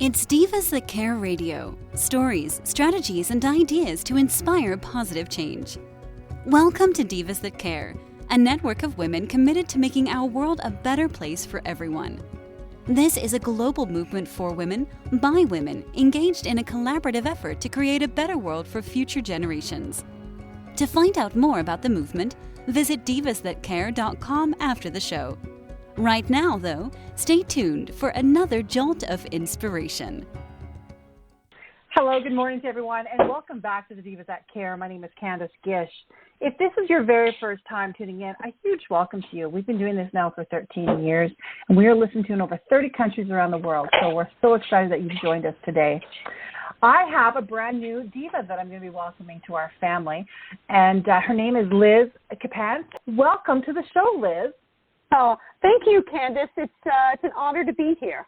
It's Divas That Care Radio. Stories, strategies, and ideas to inspire positive change. Welcome to Divas That Care, a network of women committed to making our world a better place for everyone. This is a global movement for women, by women, engaged in a collaborative effort to create a better world for future generations. To find out more about the movement, visit divasthatcare.com after the show. Right now, though, stay tuned for another jolt of inspiration. Hello, good morning to everyone, and welcome back to the Divas That Care. My name is Candace Gish. If this is your very first time tuning in, a huge welcome to you. We've been doing this now for 13 years, and we are listened to in over 30 countries around the world, so we're so excited that you've joined us today. I have a brand new diva that I'm going to be welcoming to our family, and her name is Liz Capance. Welcome to the show, Liz. Oh, thank you, Candace. It's an honor to be here.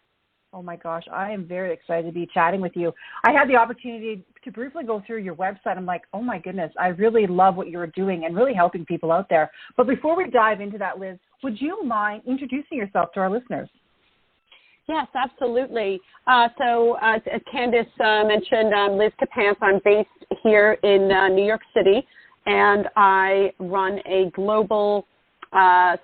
Oh, my gosh. I am very excited to be chatting with you. I had the opportunity to briefly go through your website. I'm like, oh, my goodness, I really love what you're doing and really helping people out there. But before we dive into that, Liz, would you mind introducing yourself to our listeners? Yes, absolutely. So as Candace mentioned, I'm Liz Capance. I'm based here in New York City, and I run a global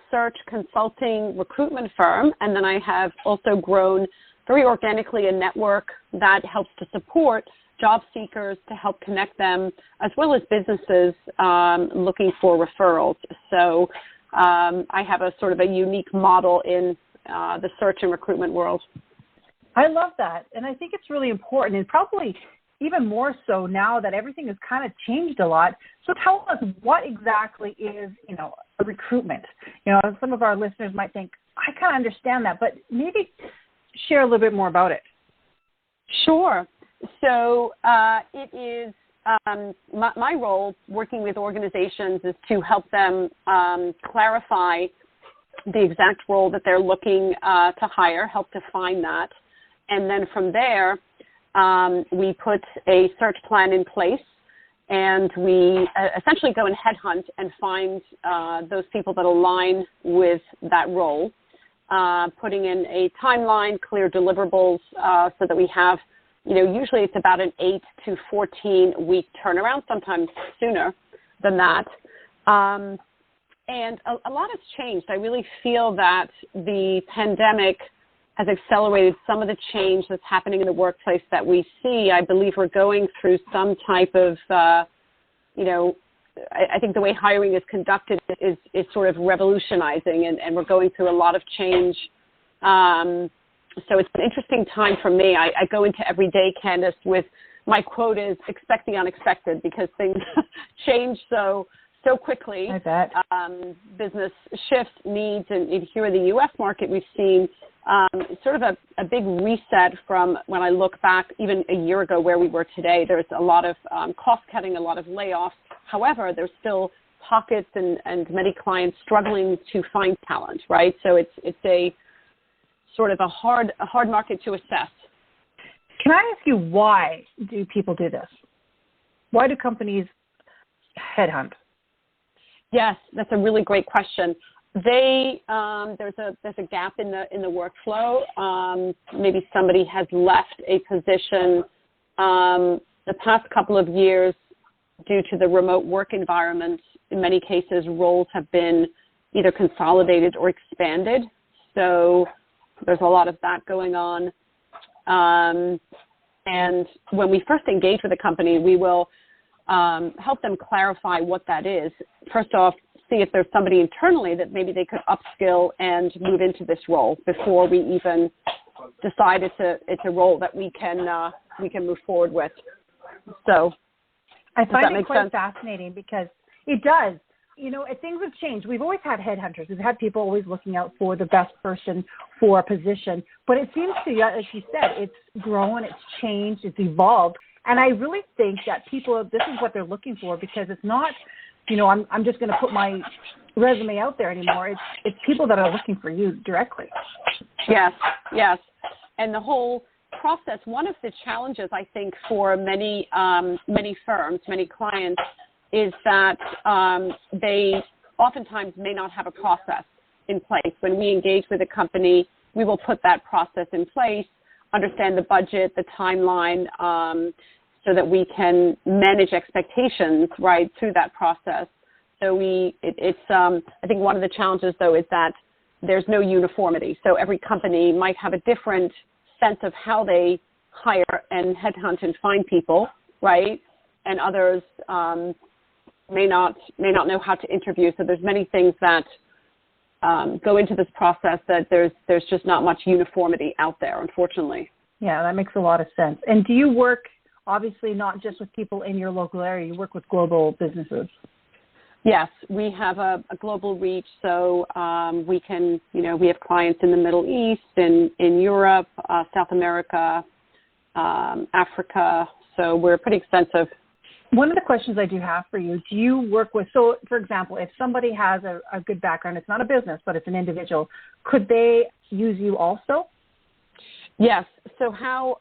search consulting recruitment firm, and then I have also grown very organically a network that helps to support job seekers to help connect them, as well as businesses looking for referrals. So I have a sort of a unique model in the search and recruitment world. I love that, and I think it's really important, and probably even more so now that everything has kind of changed a lot. So tell us, what exactly is, a recruitment? Some of our listeners might think, I kind of understand that, but maybe share a little bit more about it. Sure. So it is my role working with organizations is to help them clarify the exact role that they're looking to hire, help define that. And then from there, we put a search plan in place, and we essentially go and headhunt and find those people that align with that role, putting in a timeline, clear deliverables, so that we have, usually it's about an 8 to 14 week turnaround, sometimes sooner than that. And a lot has changed. I really feel that the pandemic has accelerated some of the change that's happening in the workplace that we see. I believe we're going through some type of, I think the way hiring is conducted is sort of revolutionizing, and we're going through a lot of change. So it's an interesting time for me. I go into every day, Candace, with my quote is expect the unexpected, because things change so quickly. I bet. Business shifts, needs, and here in the U.S. market, we've seen sort of a big reset from when I look back even a year ago where we were today. There's a lot of cost cutting, a lot of layoffs. However, there's still pockets and many clients struggling to find talent, right? So it's a sort of a hard market to assess. Can I ask you, why do people do this? Why do companies headhunt? Yes, that's a really great question. There's a gap in the workflow. Maybe somebody has left a position the past couple of years due to the remote work environment. In many cases, roles have been either consolidated or expanded. So there's a lot of that going on. And when we first engage with a company, we will help them clarify what that is. First off, see if there's somebody internally that maybe they could upskill and move into this role before we even decide it's a role that we can move forward with. So I find it quite sense? fascinating, because it does. Things have changed. We've always had headhunters. We've had people always looking out for the best person for a position. But it seems to, as you said, it's grown, it's changed, it's evolved. And I really think that people, this is what they're looking for, because it's not, I'm just going to put my resume out there anymore. It's people that are looking for you directly. Yes. And the whole process, one of the challenges, I think, for many firms, many clients, is that they oftentimes may not have a process in place. When we engage with a company, we will put that process in place. understand the budget, the timeline, so that we can manage expectations right through that process. So I think one of the challenges though is that there's no uniformity. So every company might have a different sense of how they hire and headhunt and find people, right? And others may not know how to interview. So there's many things that go into this process that there's just not much uniformity out there, unfortunately. Yeah, that makes a lot of sense. And do you work, obviously, not just with people in your local area, you work with global businesses? Yes, we have a global reach, so we can, we have clients in the Middle East, in Europe, South America, Africa, so we're pretty extensive. One of the questions I do have for you, do you work with, so for example, if somebody has a good background, it's not a business, but it's an individual, could they use you also? Yes, so how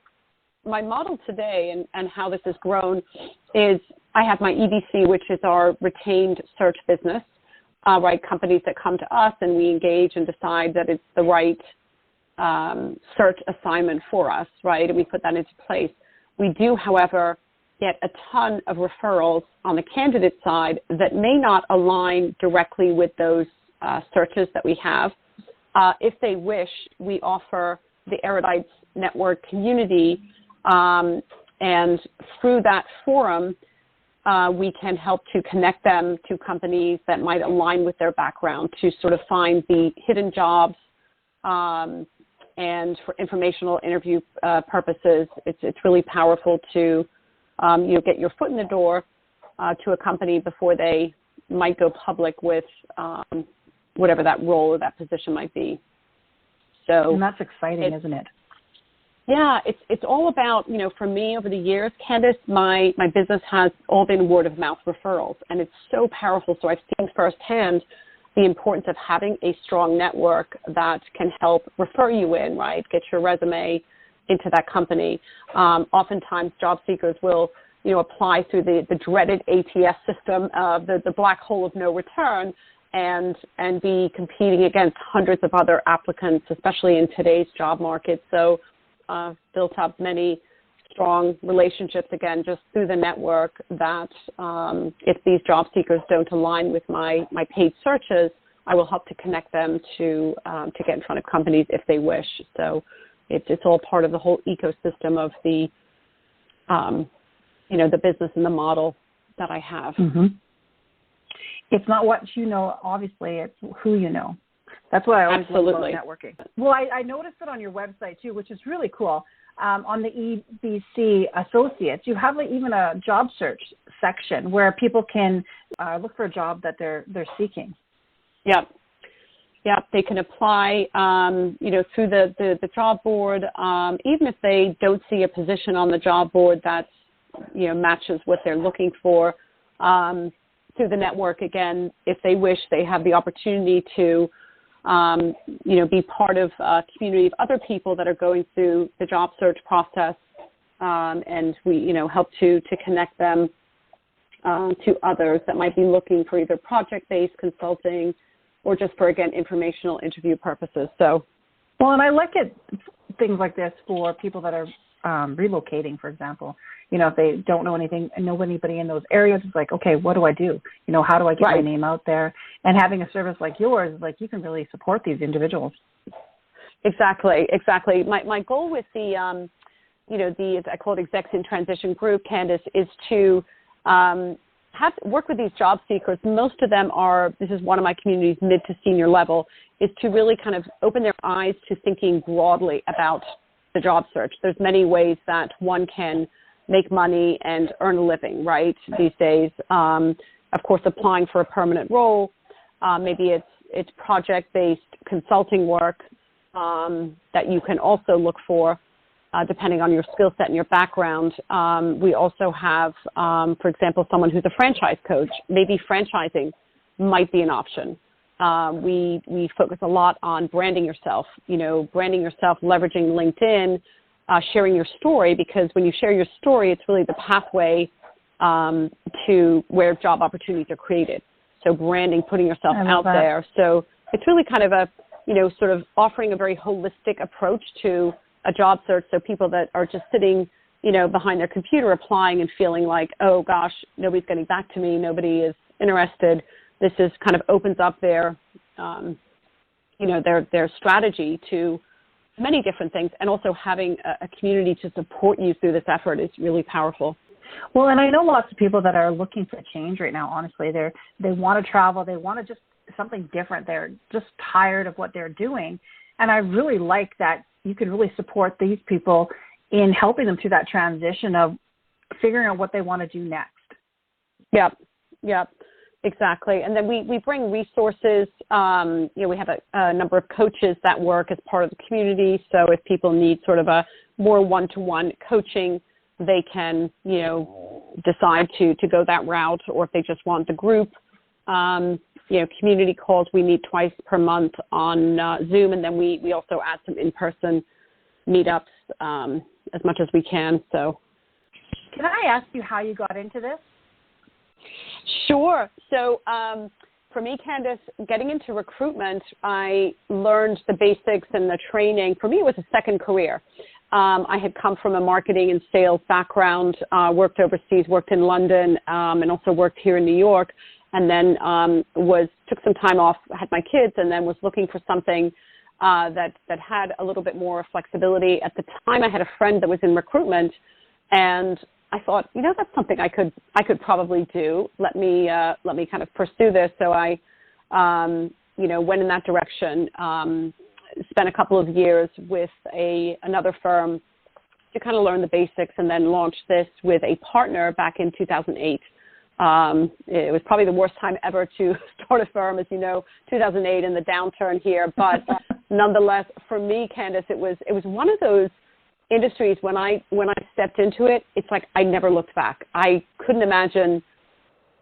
my model today and how this has grown is I have my EBC, which is our retained search business, right? Companies that come to us and we engage and decide that it's the right search assignment for us, right? And we put that into place. We do, however, get a ton of referrals on the candidate side that may not align directly with those searches that we have. If they wish, we offer the Erudites Network community, and through that forum, we can help to connect them to companies that might align with their background to sort of find the hidden jobs, and for informational interview purposes, it's really powerful to get your foot in the door to a company before they might go public with whatever that role or that position might be. So, and that's exciting, isn't it? Yeah, it's all about, for me over the years, Candace, my business has all been word of mouth referrals, and it's so powerful. So I've seen firsthand the importance of having a strong network that can help refer you in, right? Get your resume into that company. Oftentimes job seekers will, apply through the dreaded ATS system, the black hole of no return, and be competing against hundreds of other applicants, especially in today's job market. So built up many strong relationships, again, just through the network that if these job seekers don't align with my paid searches, I will help to connect them to get in front of companies if they wish. So it's all part of the whole ecosystem of the, the business and the model that I have. Mm-hmm. It's not what you know, obviously, it's who you know. That's what I always love about networking. Well, I noticed it on your website, too, which is really cool. On the EBC Associates, you have even a job search section where people can look for a job that they're seeking. Yep. They can apply, through the job board, even if they don't see a position on the job board that, matches what they're looking for. Through the network, again, if they wish, they have the opportunity to be part of a community of other people that are going through the job search process, and we, help to connect them to others that might be looking for either project-based consulting or just for, again, informational interview purposes. So, well, and I look at things like this for people that are relocating, for example. If they don't know anything and know anybody in those areas, it's like, okay, what do I do? How do I get my name out there? And having a service like yours, you can really support these individuals. Exactly. My goal with the, I call it Execs in Transition group, Candace, is to work with these job seekers. Most of them are, this is one of my communities, mid to senior level, is to really kind of open their eyes to thinking broadly about the job search. There's many ways that one can make money and earn a living, right, these days. Of course, applying for a permanent role. Maybe it's project-based consulting work that you can also look for, depending on your skill set and your background. We also have, for example, someone who's a franchise coach. Maybe franchising might be an option. We focus a lot on branding yourself, leveraging LinkedIn, sharing your story, because when you share your story, it's really the pathway to where job opportunities are created. So branding, putting yourself out there. So it's really kind of a, sort of offering a very holistic approach to a job search. So people that are just sitting, behind their computer applying and feeling like, oh gosh, nobody's getting back to me, nobody is interested. This is kind of opens up their strategy to many different things, and also having a community to support you through this effort is really powerful. Well, and I know lots of people that are looking for change right now. Honestly, they want to travel, they want to just something different. They're just tired of what they're doing, and I really like that you can really support these people in helping them through that transition of figuring out what they want to do next. Yep. Exactly. And then we bring resources. We have a number of coaches that work as part of the community. So if people need sort of a more one-to-one coaching, they can, decide to go that route, or if they just want the group, community calls we meet twice per month on Zoom. And then we also add some in-person meetups as much as we can. So can I ask you how you got into this? Sure. So for me, Candace, getting into recruitment, I learned the basics and the training. For me, it was a second career. I had come from a marketing and sales background, worked overseas, worked in London, and also worked here in New York, and then took some time off, had my kids, and then was looking for something that had a little bit more flexibility. At the time, I had a friend that was in recruitment, and I thought, that's something I could probably do. Let me kind of pursue this. So I, went in that direction. Spent a couple of years with another firm to kind of learn the basics, and then launched this with a partner back in 2008. It was probably the worst time ever to start a firm, as you know, 2008 and the downturn here. But nonetheless, for me, Candace, it was one of those industries when I stepped into it, it's like I never looked back. I couldn't imagine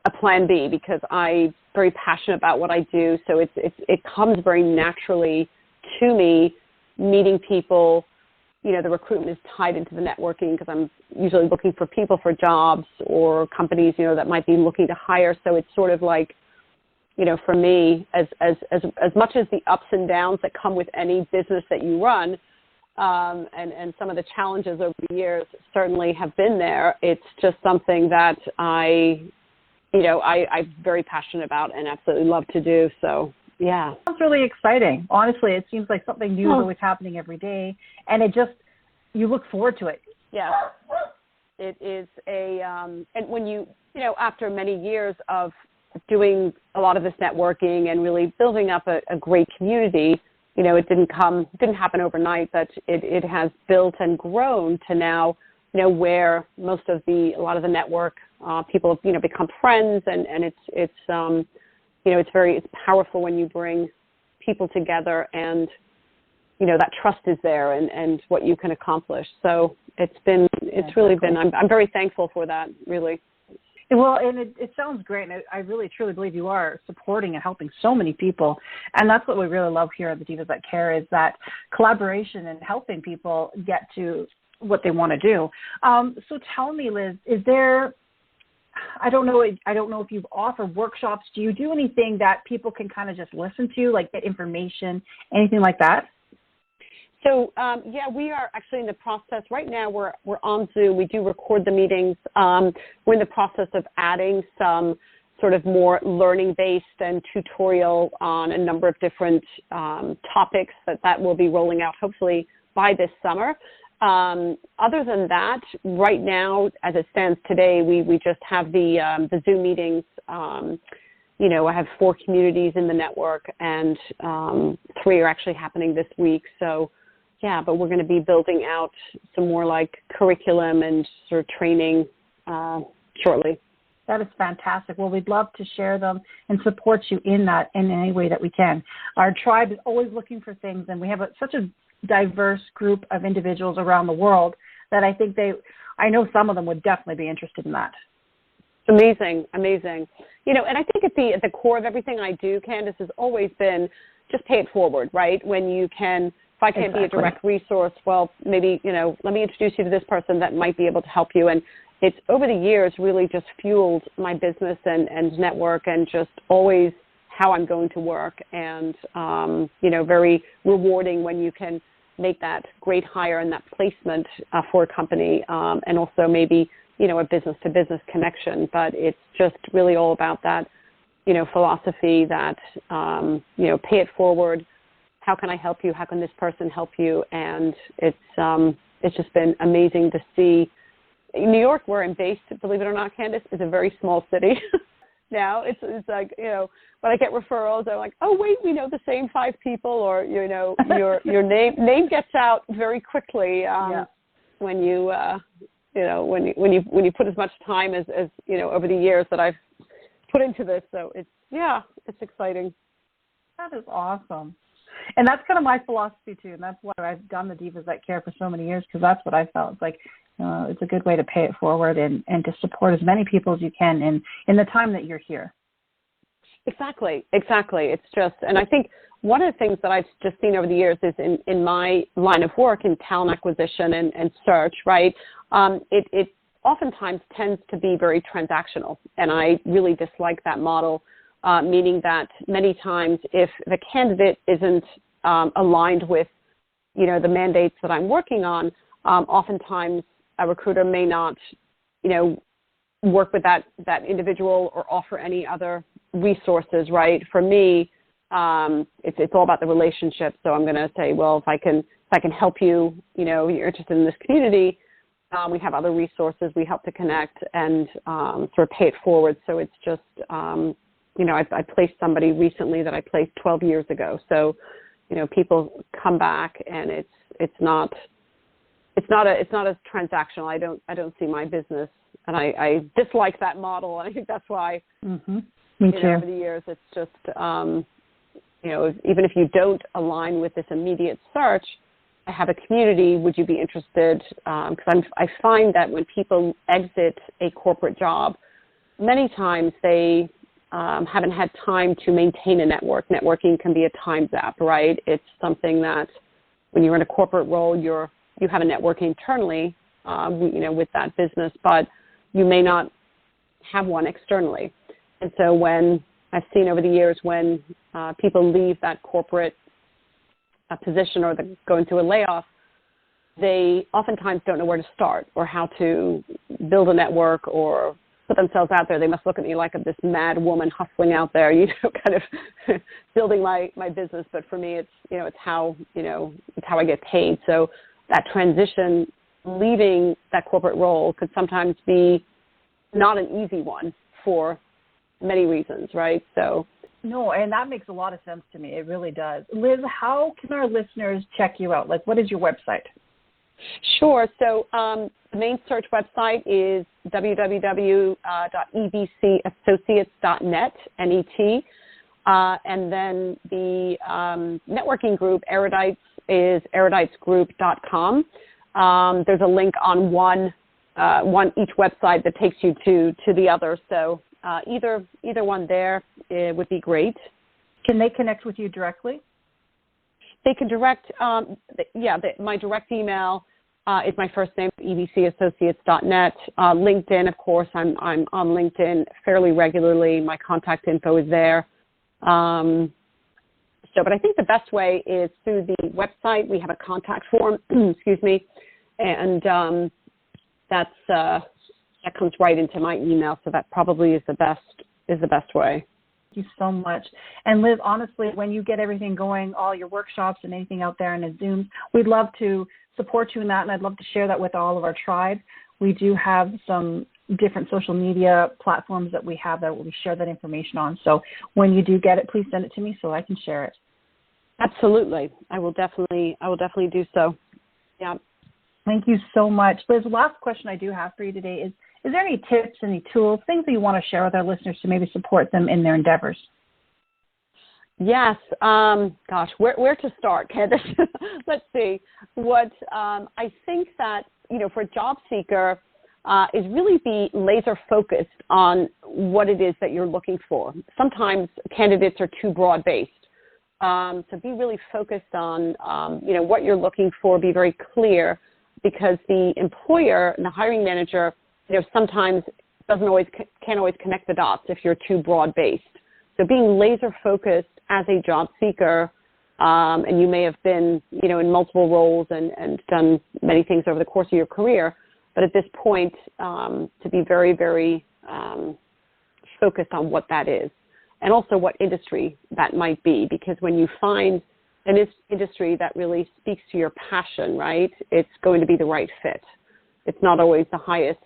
a plan B, because I'm very passionate about what I do. So it comes very naturally to me, meeting people. The recruitment is tied into the networking, because I'm usually looking for people for jobs or companies, that might be looking to hire. So it's sort of like, for me, as much as the ups and downs that come with any business that you run, and some of the challenges over the years certainly have been there. It's just something that I'm very passionate about and absolutely love to do. So, yeah. Sounds really exciting. Honestly, it seems like something new is always happening every day, and you look forward to it. Yeah. It is and when you after many years of doing a lot of this networking and really building up a great community, it didn't happen overnight, but it has built and grown to now, where a lot of the network people have, become friends, and it's powerful when you bring people together, and, that trust is there and what you can accomplish. So it's really been, I'm very thankful for that, really. Well, and it sounds great, and I really, truly believe you are supporting and helping so many people, and that's what we really love here at the Divas That Care, is that collaboration and helping people get to what they want to do. So tell me, Liz, is there, I don't know if you've offered workshops. Do you do anything that people can kind of just listen to, like get information, anything like that? So, we are actually in the process. Right now, we're on Zoom. We do record the meetings. We're in the process of adding some sort of more learning-based and tutorial on a number of different topics that will be rolling out hopefully by this summer. Other than that, right now, as it stands today, we just have the Zoom meetings. I have 4 communities in the network, and 3 are actually happening this week. So, yeah, but we're going to be building out some more like curriculum and sort of training shortly. That is fantastic. Well, we'd love to share them and support you in that in any way that we can. Our tribe is always looking for things, and we have such a diverse group of individuals around the world that I think I know some of them would definitely be interested in that. Amazing. And I think at the core of everything I do, Candace, has always been just pay it forward, right? When you can, if I can't be a direct resource, well, maybe, let me introduce you to this person that might be able to help you. And it's over the years really just fueled my business and network, and just always how I'm going to work, and, very rewarding when you can make that great hire and that placement for a company, and also maybe, a business-to-business connection. But it's just really all about that, philosophy that, pay it forward. How can I help you? How can this person help you? And it's just been amazing to see. In New York, where I'm based, believe it or not, Candace, is a very small city. Now it's like, when I get referrals, I'm like, oh wait, we know the same 5 people, or your name gets out very quickly when you when you put as much time as over the years that I've put into this. So it's exciting. That is awesome. And that's kind of my philosophy too, and that's why I've done the Divas That Care for so many years, because that's what I felt. It's like it's a good way to pay it forward and to support as many people as you can in the time that you're here. Exactly. It's just, and I think one of the things that I've just seen over the years is in my line of work in talent acquisition and search, right, it oftentimes tends to be very transactional, and I really dislike that model. Meaning that many times if the candidate isn't aligned with, the mandates that I'm working on, oftentimes a recruiter may not, work with that individual or offer any other resources, right? For me, it's all about the relationship. So I'm going to say, well, if I can help you, you're interested in this community, we have other resources. We help to connect and sort of pay it forward. So it's just I placed somebody recently that I placed 12 years ago. So, people come back, and it's not as transactional. I don't see my business, and I dislike that model. And I think that's why. Mm-hmm. Me too. Over the years, it's just even if you don't align with this immediate search, I have a community. Would you be interested? Because I find that when people exit a corporate job, many times they haven't had time to maintain a network. Networking can be a time zap, right? It's something that when you're in a corporate role, you have a network internally, with that business, but you may not have one externally. And so when I've seen over the years when people leave that corporate position or they go into a layoff, they oftentimes don't know where to start or how to build a network or put themselves out there. They must look at me like I'm this mad woman hustling out there, kind of building my business. But for me, it's how I get paid. So that transition, leaving that corporate role, could sometimes be not an easy one for many reasons, right? So. No, and that makes a lot of sense to me. It really does. Liz, how can our listeners check you out? Like, what is your website? Sure. So the main search website is www.ebcassociates.net, N-E-T. And then the networking group, Erudites, is eruditesgroup.com. There's a link on each website that takes you to the other. So either one there would be great. Can they connect with you directly? They can direct, my direct email is my first name, ebcassociates.net. LinkedIn, of course, I'm on LinkedIn fairly regularly. My contact info is there. But I think the best way is through the website. We have a contact form, excuse me, and that comes right into my email. So that probably is the best way. Thank you so much. And Liz, honestly, when you get everything going, all your workshops and anything out there and the Zooms, we'd love to support you in that, and I'd love to share that with all of our tribe. We do have some different social media platforms that we have that we share that information on. So when you do get it, please send it to me so I can share it. Absolutely. I will definitely do so. Yeah. Thank you so much. Liz, last question I do have for you today is there any tips, any tools, things that you want to share with our listeners to maybe support them in their endeavors? Yes. Gosh, where to start, Candace? Let's see. What I think that, for a job seeker is really be laser focused on what it is that you're looking for. Sometimes candidates are too broad-based. So be really focused on, what you're looking for, be very clear, because the employer and the hiring manager, sometimes can't always connect the dots if you're too broad-based. So being laser focused as a job seeker and you may have been, in multiple roles and done many things over the course of your career. But at this point, to be very, very focused on what that is, and also what industry that might be, because when you find an industry that really speaks to your passion, right, it's going to be the right fit. It's not always the highest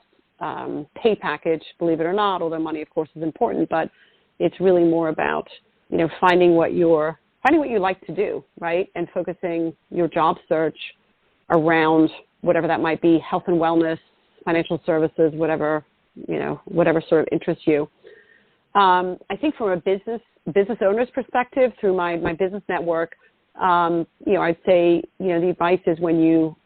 pay package, believe it or not, although money, of course, is important, but it's really more about, finding what you like to do, right, and focusing your job search around whatever that might be, health and wellness, financial services, whatever sort of interests you. I think from a business owner's perspective, through my business network, I'd say, the advice is when you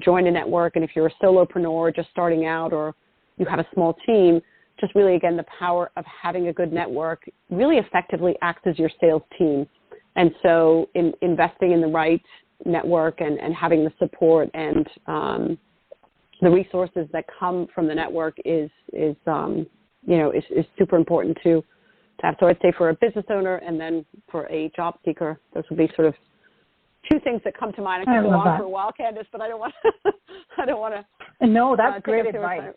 join a network, and if you're a solopreneur just starting out, or you have a small team, just really, again, the power of having a good network really effectively acts as your sales team. And so investing in the right network and having the support and the resources that come from the network is super important to have. So I'd say for a business owner and then for a job seeker, those would be sort of two things that come to mind. I could go on for a while, Candace, but I don't want to. No, that's great advice.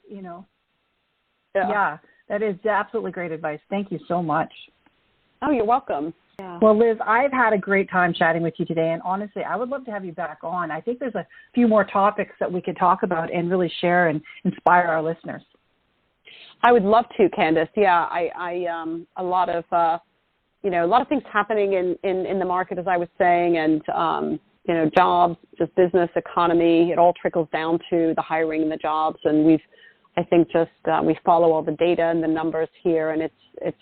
Yeah, that is absolutely great advice. Thank you so much. Oh, you're welcome. Yeah. Well, Liz, I've had a great time chatting with you today, and honestly, I would love to have you back on. I think there's a few more topics that we could talk about and really share and inspire our listeners. I would love to, Candace. Yeah, a lot of things happening in the market, as I was saying, and jobs, just business, economy. It all trickles down to the hiring and the jobs, and we follow all the data and the numbers here, and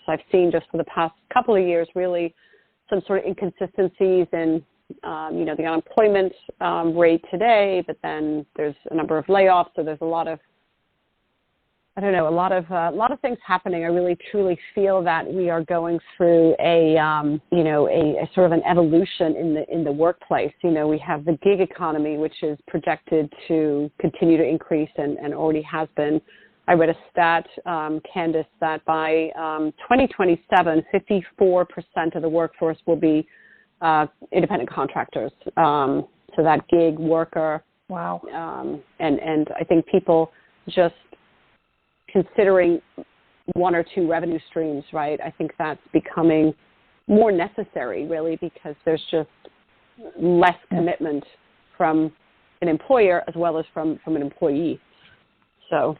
I've seen just for the past couple of years really some sort of inconsistencies in the unemployment rate today, but then there's a number of layoffs, so there's a lot of things happening. I really truly feel that we are going through a sort of an evolution in the workplace. We have the gig economy, which is projected to continue to increase and already has been. I read a stat, Candace, that by 2027, 54% of the workforce will be independent contractors. So that gig worker. Wow. And I think people just considering one or two revenue streams, right? I think that's becoming more necessary, really, because there's just less commitment from an employer as well as from an employee. So,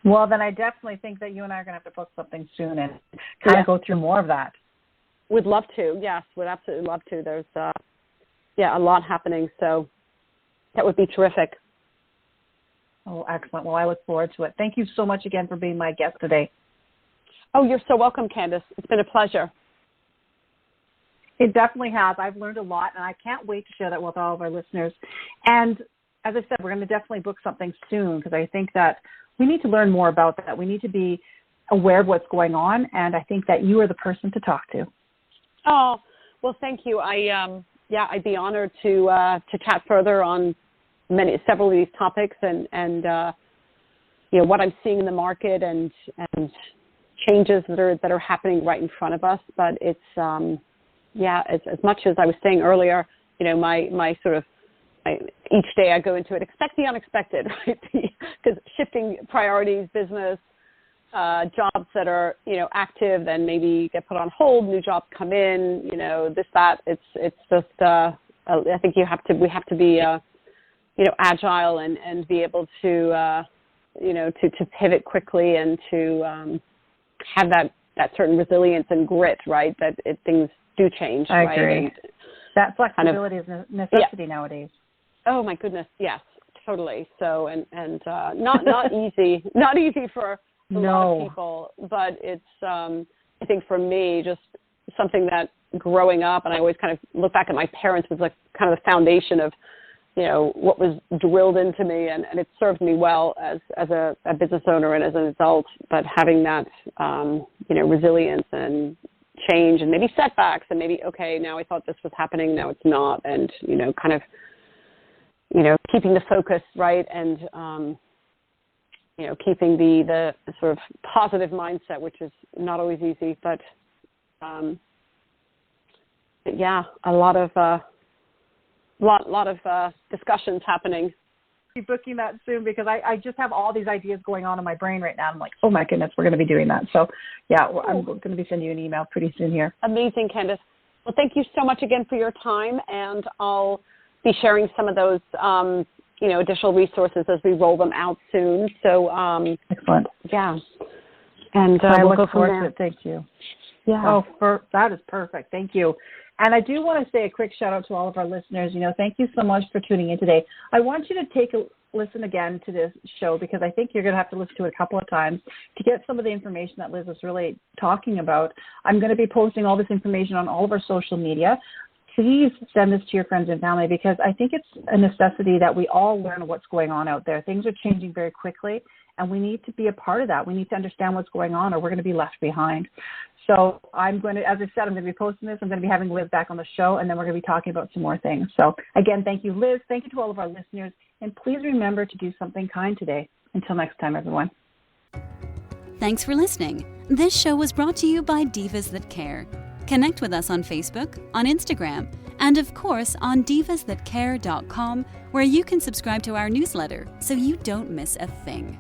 well, then I definitely think that you and I are going to have to book something soon and kind of go through more of that. Would love to. Yes, would absolutely love to. There's a lot happening, so that would be terrific. Oh, excellent. Well, I look forward to it. Thank you so much again for being my guest today. Oh, you're so welcome, Candace. It's been a pleasure. It definitely has. I've learned a lot, and I can't wait to share that with all of our listeners. And as I said, we're going to definitely book something soon because I think that we need to learn more about that. We need to be aware of what's going on, and I think that you are the person to talk to. Oh, well, thank you. I'd be honored to chat further on several of these topics and what I'm seeing in the market and changes that are happening right in front of us. But it's as much as I was saying earlier, my sort of each day I go into it, expect the unexpected, right? Because shifting priorities, business, jobs that are active, then maybe get put on hold, new jobs come in, this, that. It's just I think we have to be agile and be able to to pivot quickly and to have that certain resilience and grit, right? That things do change. I right? agree. And that flexibility is a necessity nowadays. Oh my goodness, yes, totally. So and not easy, not easy for a lot of people, but it's I think for me just something that growing up, and I always kind of look back at my parents was like kind of the foundation of what was drilled into me, and it served me well as a business owner and as an adult. But having that resilience and change and maybe setbacks and maybe okay, now I thought this was happening, now it's not, and kind of keeping the focus right and keeping the sort of positive mindset, which is not always easy, but yeah, a lot of discussions happening. Be booking that soon because I just have all these ideas going on in my brain right now. I'm like, oh my goodness, we're going to be doing that. So yeah, I'm going to be sending you an email pretty soon here. Amazing, Candace. Well, thank you so much again for your time, and I'll be sharing some of those, additional resources as we roll them out soon. So excellent. Yeah, and I we'll look go from forward there. to it. Thank you. Yeah. That is perfect. Thank you. And I do want to say a quick shout out to all of our listeners. Thank you so much for tuning in today. I want you to take a listen again to this show because I think you're going to have to listen to it a couple of times to get some of the information that Liz was really talking about. I'm going to be posting all this information on all of our social media. Please send this to your friends and family because I think it's a necessity that we all learn what's going on out there. Things are changing very quickly, and we need to be a part of that. We need to understand what's going on or we're going to be left behind. So I'm going to, as I said, I'm going to be posting this. I'm going to be having Liz back on the show, and then we're going to be talking about some more things. So, again, thank you, Liz. Thank you to all of our listeners. And please remember to do something kind today. Until next time, everyone. Thanks for listening. This show was brought to you by Divas That Care. Connect with us on Facebook, on Instagram, and of course on divasthatcare.com, where you can subscribe to our newsletter so you don't miss a thing.